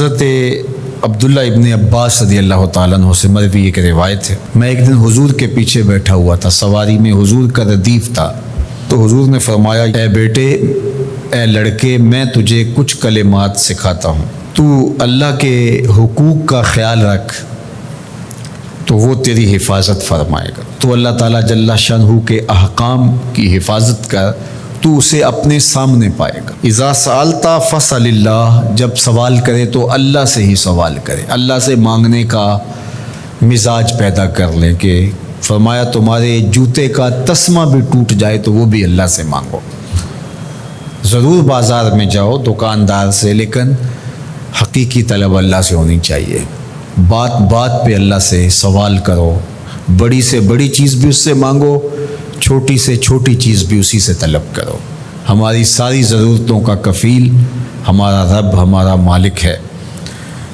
حضرت عبداللہ ابن عباس رضی اللہ تعالیٰ عنہ سے مروی ایک روایت ہے، میں ایک دن حضور کے پیچھے بیٹھا ہوا تھا، سواری میں حضور کا ردیف تھا، تو حضور نے فرمایا اے بیٹے، اے لڑکے، میں تجھے کچھ کلمات سکھاتا ہوں، تو اللہ کے حقوق کا خیال رکھ تو وہ تیری حفاظت فرمائے گا۔ تو اللہ تعالیٰ جل شانہ کے احکام کی حفاظت کر، تو اسے اپنے سامنے پائے گا۔ اذا سألت فاسأل اللہ، جب سوال کرے تو اللہ سے ہی سوال کرے، اللہ سے مانگنے کا مزاج پیدا کر لیں کہ فرمایا تمہارے جوتے کا تسمہ بھی ٹوٹ جائے تو وہ بھی اللہ سے مانگو۔ ضرور بازار میں جاؤ دکاندار سے، لیکن حقیقی طلب اللہ سے ہونی چاہیے۔ بات بات پہ اللہ سے سوال کرو، بڑی سے بڑی چیز بھی اس سے مانگو، چھوٹی سے چھوٹی چیز بھی اسی سے طلب کرو۔ ہماری ساری ضرورتوں کا کفیل ہمارا رب، ہمارا مالک ہے۔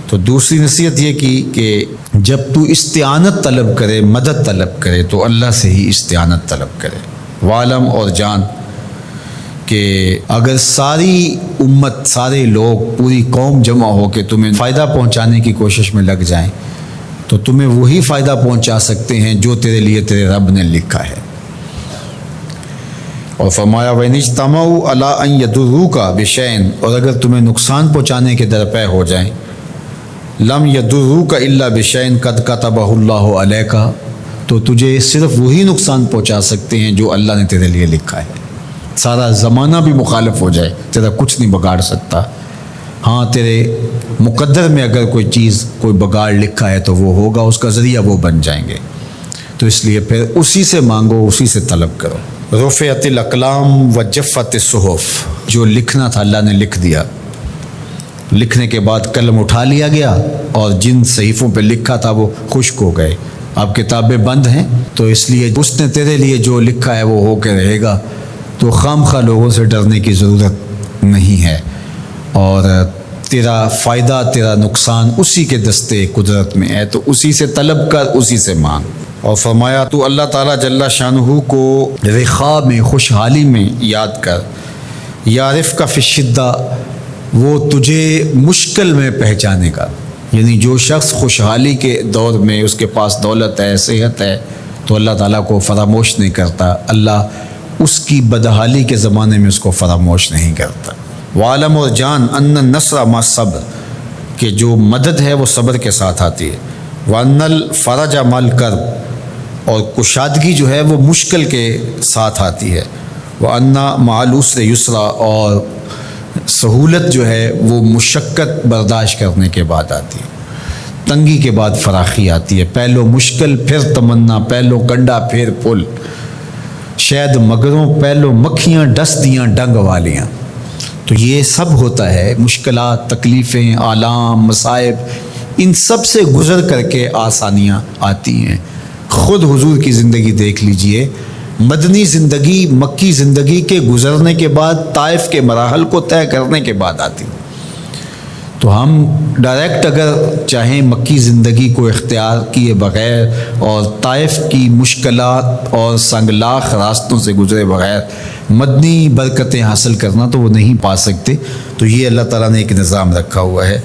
تو دوسری نصیحت یہ کی کہ جب تو استعانت طلب کرے، مدد طلب کرے تو اللہ سے ہی استعانت طلب کرے۔ وعلم، اور جان کہ اگر ساری امت، سارے لوگ، پوری قوم جمع ہو کے تمہیں فائدہ پہنچانے کی کوشش میں لگ جائیں تو تمہیں وہی فائدہ پہنچا سکتے ہیں جو تیرے لیے تیرے رب نے لکھا ہے۔ اور فرمایا وَإِنِ اجْتَمَعُوا عَلَىٰ أَن يَضُرُّوكَ بِشَيْءٍ، اور اگر تمہیں نقصان پہنچانے کے درپے ہو جائیں، لَمْ يَضُرُّوكَ إِلَّا بِشَيْءٍ قَدْ كَتَبَهُ اللَّهُ عَلَيْكَ، تو تجھے صرف وہی نقصان پہنچا سکتے ہیں جو اللہ نے تیرے لیے لکھا ہے۔ سارا زمانہ بھی مخالف ہو جائے، تیرا کچھ نہیں بگاڑ سکتا۔ ہاں، تیرے مقدر میں اگر کوئی چیز، کوئی بگاڑ لکھا ہے تو وہ ہوگا، اس کا ذریعہ وہ بن جائیں گے۔ تو اس لیے پھر اسی سے مانگو، اسی سے طلب کرو۔ رفعت الاقلام وجفت الصحف، جو لکھنا تھا اللہ نے لکھ دیا، لکھنے کے بعد قلم اٹھا لیا گیا اور جن صحیفوں پہ لکھا تھا وہ خشک ہو گئے۔ اب کتابیں بند ہیں، تو اس لیے اس نے تیرے لیے جو لکھا ہے وہ ہو کے رہے گا، تو خام خواہ لوگوں سے ڈرنے کی ضرورت نہیں ہے، اور تیرا فائدہ، تیرا نقصان اسی کے دستے قدرت میں ہے، تو اسی سے طلب کر، اسی سے مانگ۔ اور فرمایا تو اللہ تعالیٰ جل شانہ کو رخاء میں، خوشحالی میں یاد کر، یعرف کا فی الشدہ، وہ تجھے مشکل میں پہچانے گا۔ یعنی جو شخص خوشحالی کے دور میں اس کے پاس دولت ہے، صحت ہے، تو اللہ تعالیٰ کو فراموش نہیں کرتا، اللہ اس کی بدحالی کے زمانے میں اس کو فراموش نہیں کرتا۔ وعلم، اور جان، ان النصر مع الصبر، کہ جو مدد ہے وہ صبر کے ساتھ آتی ہے۔ وان الفرج مع الکرب، اور کشادگی جو ہے وہ مشکل کے ساتھ آتی ہے۔ وان مع العسر یسرا، اور سہولت جو ہے وہ مشقت برداشت کرنے کے بعد آتی ہے، تنگی کے بعد فراخی آتی ہے۔ پہلو مشکل پھر تمنا، پہلو کنڈا پھر پل، شاید مگروں پہلو مکھیاں ڈس دیاں ڈنگ والیاں۔ تو یہ سب ہوتا ہے، مشکلات، تکلیفیں، آلام، مصائب، ان سب سے گزر کر کے آسانیاں آتی ہیں۔ خود حضور کی زندگی دیکھ لیجئے، مدنی زندگی، مکی زندگی کے گزرنے کے بعد طائف کے مراحل کو طے کرنے کے بعد آتی۔ تو ہم ڈائریکٹ اگر چاہیں مکی زندگی کو اختیار کیے بغیر اور طائف کی مشکلات اور سنگلاخ راستوں سے گزرے بغیر مدنی برکتیں حاصل کرنا، تو وہ نہیں پا سکتے۔ تو یہ اللہ تعالیٰ نے ایک نظام رکھا ہوا ہے۔